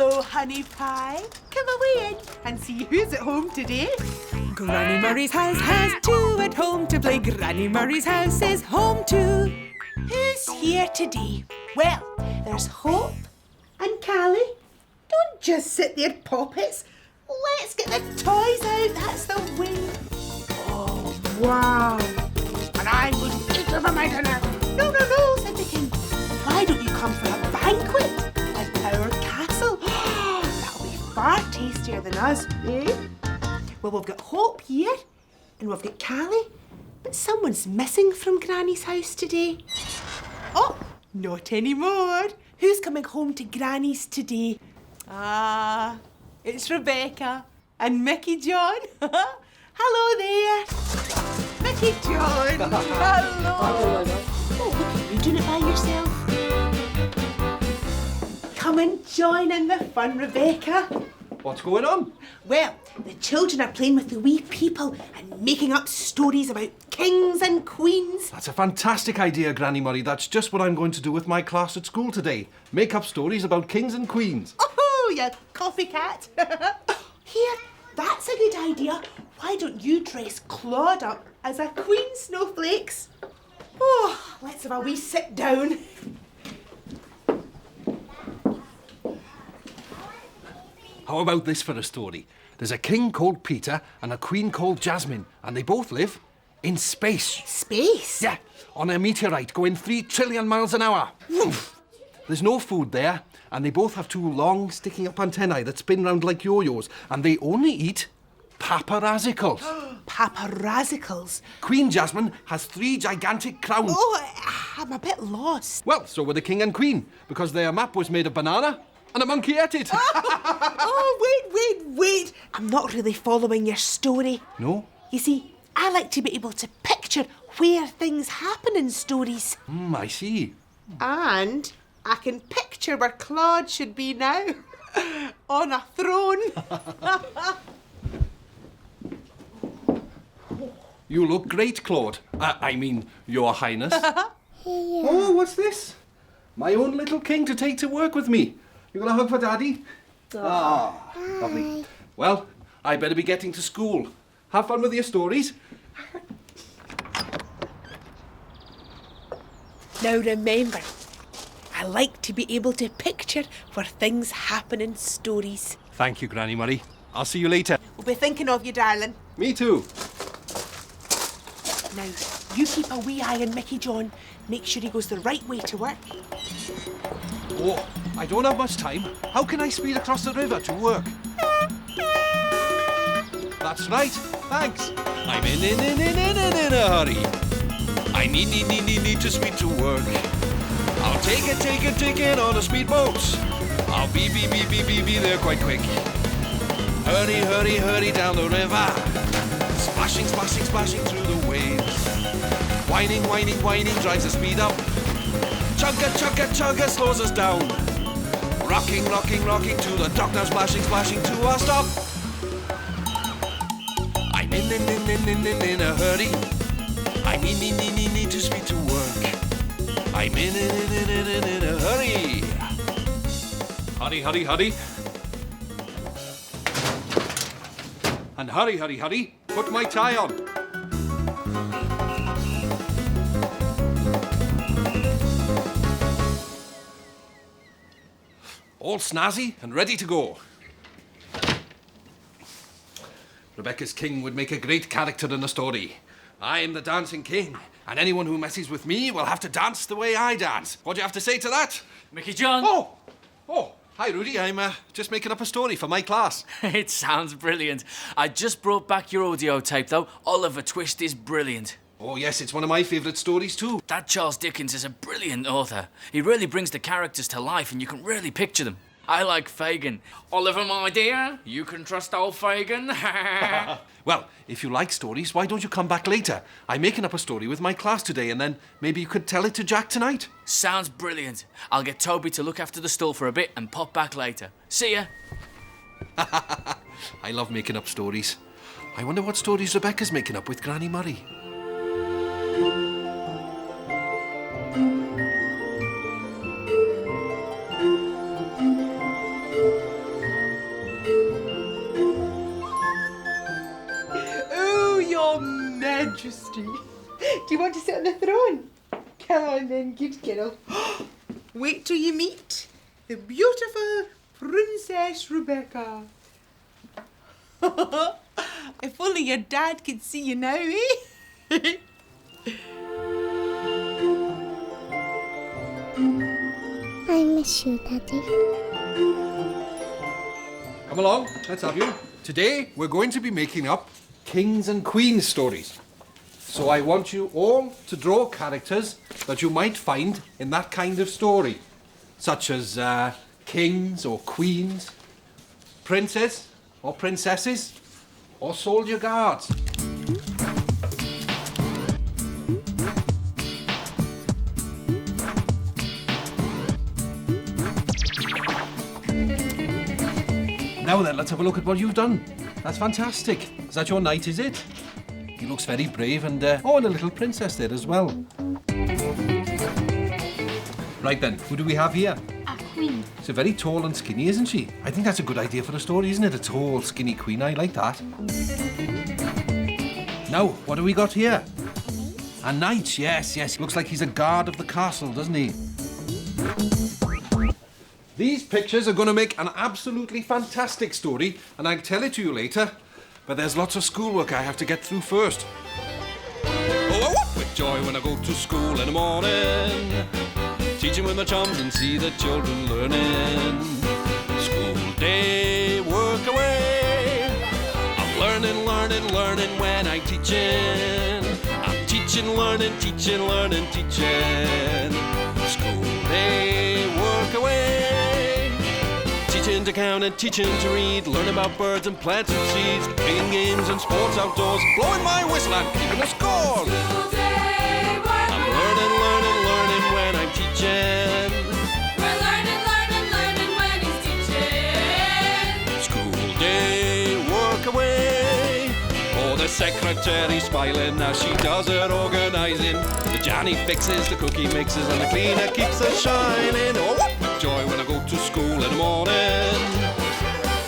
Hello, honey pie. Come away in and see who's at home today. Granny Murray's house has two at home to play. Granny Murray's house is home too. Who's here today? Well, there's Hope and Callie. Don't just sit there, poppets. Let's get the toys out. That's the way. Oh, wow. And I would eat over my dinner. No, said the king. Why don't you come for a banquet at our castle? That'll be far tastier than us, eh? Well, we've got Hope here, and we've got Callie, but someone's missing from Granny's house today. Oh, not anymore. Who's coming home to Granny's today? Ah, it's Rebecca and Mickey John. Hello there. Mickey John. Hello. Oh, look at you doing it by yourself. Come and join in the fun, Rebecca. What's going on? Well, the children are playing with the wee people and making up stories about kings and queens. That's a fantastic idea, Granny Murray. That's just what I'm going to do with my class at school today. Make up stories about kings and queens. Oh, you copycat. Here, that's a good idea. Why don't you dress Claude up as a Queen Snowflakes? Oh, let's have a wee sit down. How about this for a story? There's a king called Peter and a queen called Jasmine, and they both live in space. Space? Yeah, on a meteorite going 3 trillion miles an hour. Woof. There's no food there, and they both have two long, sticking up antennae that spin round like yo-yos, and they only eat paparazicals. Paparazicals? Queen Jasmine has 3 gigantic crowns. Oh, I'm a bit lost. Well, so were the king and queen, because their map was made of banana, and a monkey ate it. Oh, wait. I'm not really following your story. No? You see, I like to be able to picture where things happen in stories. I see. And I can picture where Claude should be now. On a throne. You look great, Claude. I mean, Your Highness. Oh, what's this? My own little king to take to work with me. You got a hug for Daddy? Ah, lovely. Well, I better be getting to school. Have fun with your stories. Now remember, I like to be able to picture where things happen in stories. Thank you, Granny Murray. I'll see you later. We'll be thinking of you, darling. Me too. Now, you keep a wee eye on Mickey John. Make sure he goes the right way to work. Oh, I don't have much time. How can I speed across the river to work? That's right. Thanks. I'm in a hurry. I need to speed to work. I'll take it on a speedboat. I'll be there quite quick. Hurry down the river. Splashing through the waves. Whining drives the speed up. Chugga slows us down. Rocking to the dock now, splashing to our stop. I'm in a hurry. I need to speed to work. I'm in a hurry. Hurry. And hurry, put my tie on. All snazzy and ready to go. Rebecca's king would make a great character in a story. I'm the dancing king, and anyone who messes with me will have to dance the way I dance. What do you have to say to that? Mickey John. Oh, hi Rudy. I'm just making up a story for my class. It sounds brilliant. I just brought back your audio tape, though. Oliver Twist is brilliant. Oh, yes, it's one of my favourite stories too. That Charles Dickens is a brilliant author. He really brings the characters to life and you can really picture them. I like Fagin. Oliver, my dear, you can trust old Fagin. Well, if you like stories, why don't you come back later? I'm making up a story with my class today, and then maybe you could tell it to Jack tonight. Sounds brilliant. I'll get Toby to look after the stall for a bit and pop back later. See ya. I love making up stories. I wonder what stories Rebecca's making up with Granny Murray. tree. Do you want to sit on the throne? Come on then, good girl. Wait till you meet the beautiful Princess Rebecca. If only your dad could see you now, eh? I miss you, Daddy. Come along, let's have you. Today, we're going to be making up kings and queens stories. So I want you all to draw characters that you might find in that kind of story, such as kings or queens, princes or princesses, or soldier guards. Now then, let's have a look at what you've done. That's fantastic. Is that your knight, is it? He looks very brave and and a little princess there as well. Right then, who do we have here? A queen. She's very tall and skinny, isn't she? I think that's a good idea for a story, isn't it? A tall, skinny queen. I like that. Now, what do we got here? A knight, yes. Looks like he's a guard of the castle, doesn't he? These pictures are going to make an absolutely fantastic story, and I'll tell it to you later. But there's lots of schoolwork I have to get through first. Oh, I whoop with joy when I go to school in the morning. Teaching with my chums and see the children learning. School day, work away. I'm learning when I'm teaching. I'm teaching, learning. School day, work away. Teaching to count and teaching to read. Learn about birds and plants and seeds. Playing games and sports outdoors. Blowing my whistle and keeping the score. I'm learning when I'm teaching. We're learning when he's teaching. School day, work away. Oh, the secretary smiling as she does her organising. The Johnny fixes, the cookie mixes, and the cleaner keeps us shining. Oh, what joy when I go to school in the morning.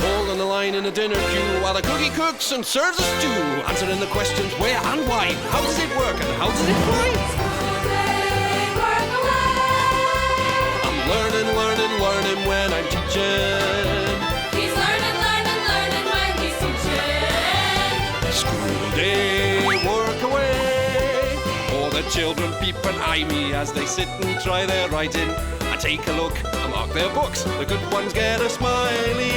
Holding the line in the dinner queue while the cookie cooks and serves the stew. Answering the questions where and why. How does it work and how does it fly? I'm learning when I'm teaching. He's learning when he's teaching. School day, work away. Oh, the children peep and eye me as they sit and try their writing. I take a look, I mark their books. The good ones get a smiley.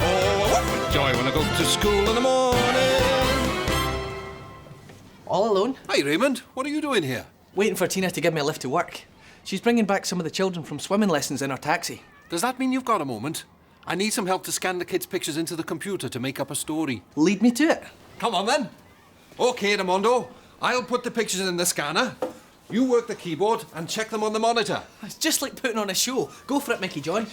Oh, what joy when I go to school in the morning. All alone? Hi, Raymond. What are you doing here? Waiting for Tina to give me a lift to work. She's bringing back some of the children from swimming lessons in her taxi. Does that mean you've got a moment? I need some help to scan the kids' pictures into the computer to make up a story. Lead me to it. Come on, then. OK, Ramondo. I'll put the pictures in the scanner. You work the keyboard and check them on the monitor. It's just like putting on a show. Go for it, Mickey John.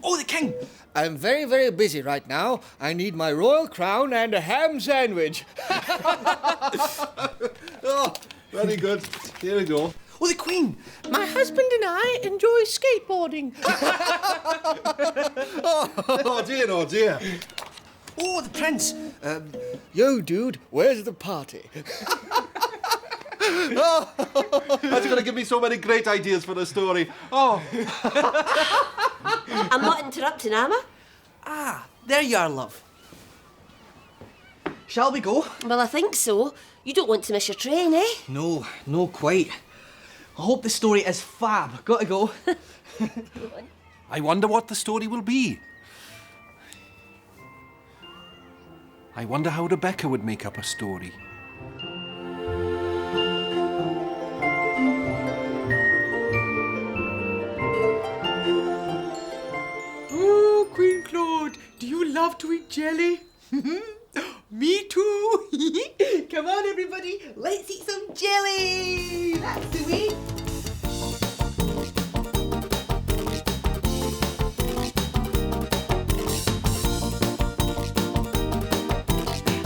Oh, the king! I'm very, very busy right now. I need my royal crown and a ham sandwich. Oh, very good. Here we go. Oh, the queen! My husband and I enjoy skateboarding. Oh, dear, oh, dear. Oh, the prince! Yo, dude, where's the party? That's going to give me so many great ideas for the story. Oh. I'm not interrupting, am I? Ah, there you are, love. Shall we go? Well, I think so. You don't want to miss your train, eh? No, no, quite. I hope the story is fab. Gotta go. I wonder what the story will be. I wonder how Rebecca would make up a story. Oh, Queen Claude, do you love to eat jelly? Me too. Come on, everybody, let's eat some jelly. That's the way.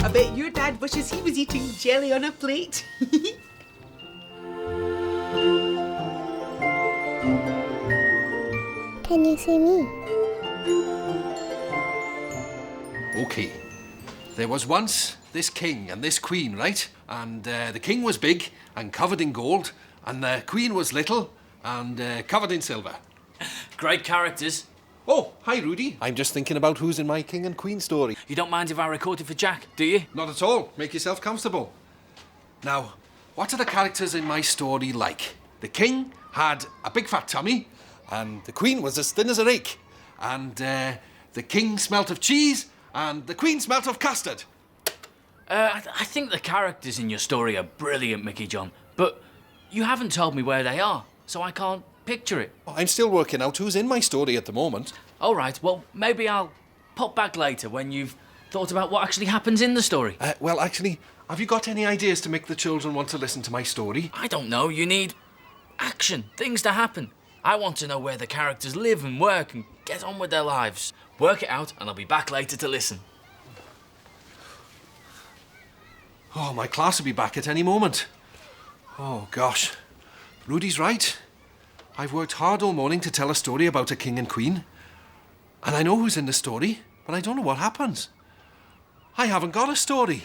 I bet your dad wishes he was eating jelly on a plate. Can you see me? OK. There was once this king and this queen, right? And the king was big and covered in gold, and the queen was little and covered in silver. Great characters. Oh, hi, Rudy. I'm just thinking about who's in my king and queen story. You don't mind if I record it for Jack, do you? Not at all. Make yourself comfortable. Now, what are the characters in my story like? The king had a big fat tummy, and the queen was as thin as a rake. And the king smelt of cheese, and the queen smelt of custard. I think the characters in your story are brilliant, Mickey John, but you haven't told me where they are, so I can't picture it. I'm still working out who's in my story at the moment. All right, well, maybe I'll pop back later when you've thought about what actually happens in the story. Well, actually, have you got any ideas to make the children want to listen to my story? I don't know, you need action, things to happen. I want to know where the characters live and work and get on with their lives. Work it out and I'll be back later to listen. Oh, my class will be back at any moment. Oh, gosh. Rudy's right. I've worked hard all morning to tell a story about a king and queen. And I know who's in the story, but I don't know what happens. I haven't got a story.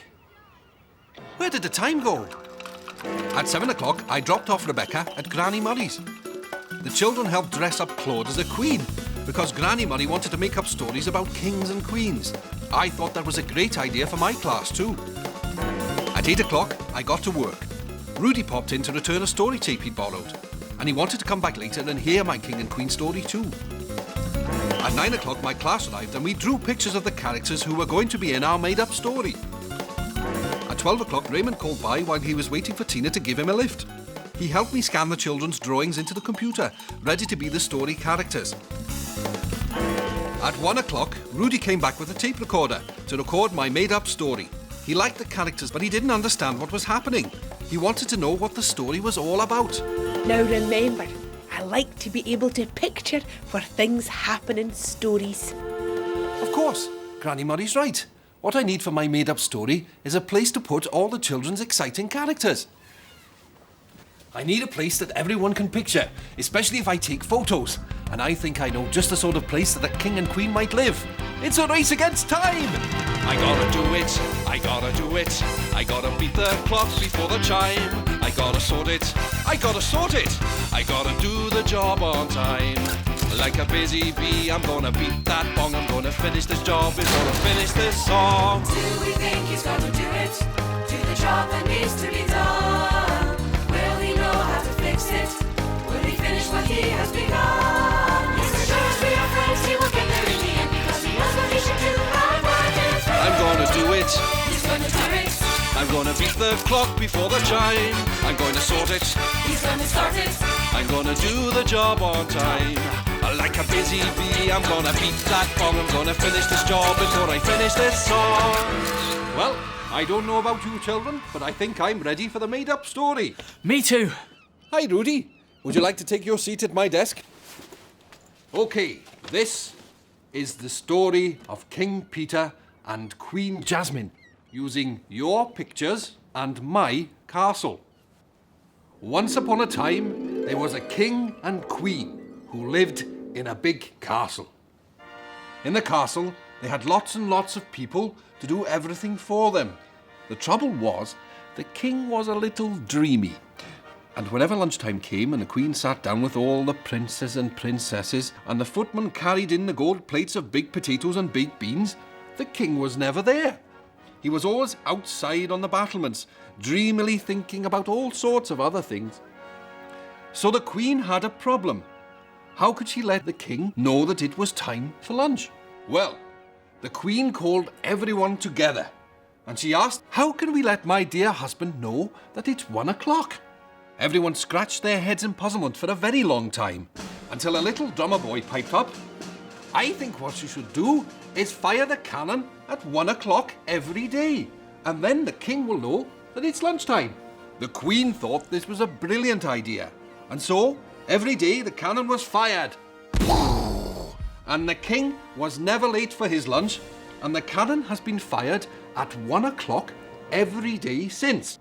Where did the time go? At 7 o'clock, I dropped off Rebecca at Granny Murray's. The children helped dress up Claude as a queen because Granny Murray wanted to make up stories about kings and queens. I thought that was a great idea for my class too. At 8 o'clock, I got to work. Rudy popped in to return a story tape he'd borrowed, and he wanted to come back later and hear my king and queen story too. At 9 o'clock, my class arrived and we drew pictures of the characters who were going to be in our made-up story. At 12 o'clock, Raymond called by while he was waiting for Tina to give him a lift. He helped me scan the children's drawings into the computer, ready to be the story characters. At 1 o'clock, Rudy came back with a tape recorder to record my made-up story. He liked the characters, but he didn't understand what was happening. He wanted to know what the story was all about. Now remember, I like to be able to picture where things happen in stories. Of course, Granny Murray's right. What I need for my made-up story is a place to put all the children's exciting characters. I need a place that everyone can picture, especially if I take photos. And I think I know just the sort of place that a king and queen might live. It's a race against time! I gotta do it, I gotta do it. I gotta beat the clock before the chime. I gotta sort it, I gotta sort it. I gotta do the job on time. Like a busy bee, I'm gonna beat that bong. I'm gonna finish this job before I finish this song. Do we think he's gonna do it? Do the job that needs to be done? Will he know how to fix it? Will he finish what he has begun? Yes, as sure as we are friends, he will get there in the end because he knows what he should do. I'm gonna do it, He's gonna do it. I'm gonna beat the clock before the chime. I'm going to sort it, He's gonna start it. I'm gonna do the job on time. Like a busy bee, I'm gonna beat that bong. I'm gonna finish this job before I finish this song. Well, I don't know about you children, but I think I'm ready for the made-up story. Me too. Hi, Rudy. Would you like to take your seat at my desk? Okay, this is the story of King Peter and Queen Jasmine, using your pictures and my castle. Once upon a time, there was a king and queen who lived in a big castle. In the castle, they had lots and lots of people to do everything for them. The trouble was, the king was a little dreamy. And whenever lunchtime came and the queen sat down with all the princes and princesses, and the footman carried in the gold plates of baked potatoes and baked beans, the king was never there. He was always outside on the battlements, dreamily thinking about all sorts of other things. So the queen had a problem. How could she let the king know that it was time for lunch? Well, the queen called everyone together, and she asked, how can we let my dear husband know that it's 1 o'clock? Everyone scratched their heads in puzzlement for a very long time, until a little drummer boy piped up. I think what you should do is fire the cannon at 1 o'clock every day, and then the king will know that it's lunchtime. The queen thought this was a brilliant idea, and so every day the cannon was fired. And the king was never late for his lunch, and the cannon has been fired at 1 o'clock every day since.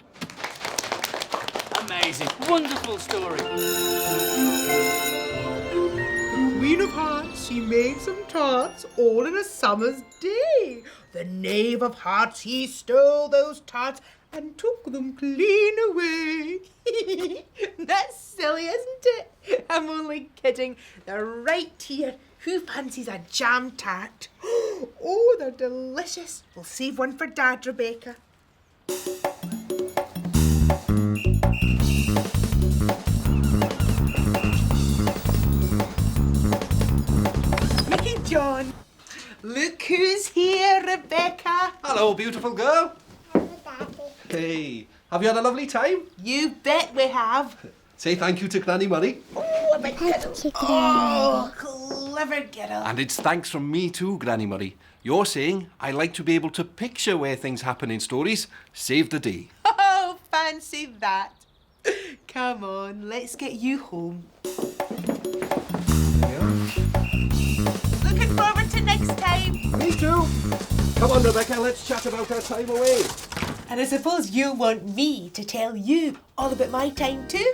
Amazing. Wonderful story. The Queen of Hearts She made some tarts all in a summer's day. The knave of hearts, he stole those tarts and took them clean away. That's silly, isn't it? I'm only kidding. They're right here. Who fancies a jam tart? Oh, they're delicious. We'll save one for Dad, Rebecca. Mickey John, look who's here, Rebecca. Hello, beautiful girl. Hey, have you had a lovely time? You bet we have. Say thank you to Granny Murray. Oh, my Thank you, giddle. Oh, clever giddle. And it's thanks from me too, Granny Murray. You're saying I like to be able to picture where things happen in stories. Save the day. Oh, fancy that. Come on, let's get you home. Looking forward to next time. Me too. Come on, Rebecca, let's chat about our time away. And I suppose you'll want me to tell you all about my time too?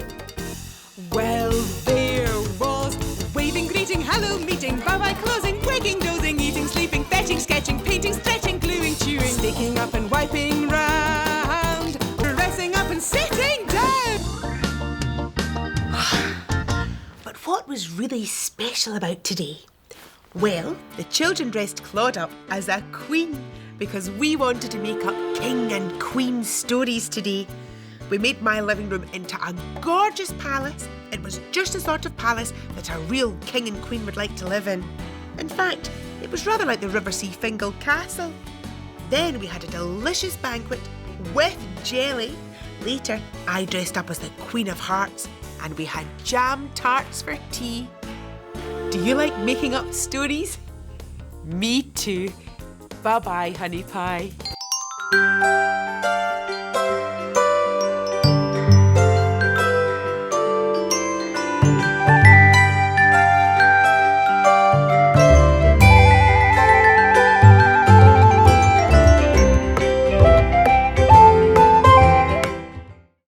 Well, there was waving, greeting, hello, meeting, bye-bye, closing, waking, dozing, eating, sleeping, fetching, sketching, painting, stretching, gluing, chewing, sticking up and wiping round, dressing up and sitting down. But what was really special about today? Well, the children dressed Claude up as a queen because we wanted to make up king and queen stories today. We made my living room into a gorgeous palace. It was just the sort of palace that a real king and queen would like to live in. In fact, it was rather like the Riverseafingal castle. Then we had a delicious banquet with jelly. Later, I dressed up as the Queen of Hearts and we had jam tarts for tea. Do you like making up stories? Me too. Bye-bye, honey pie.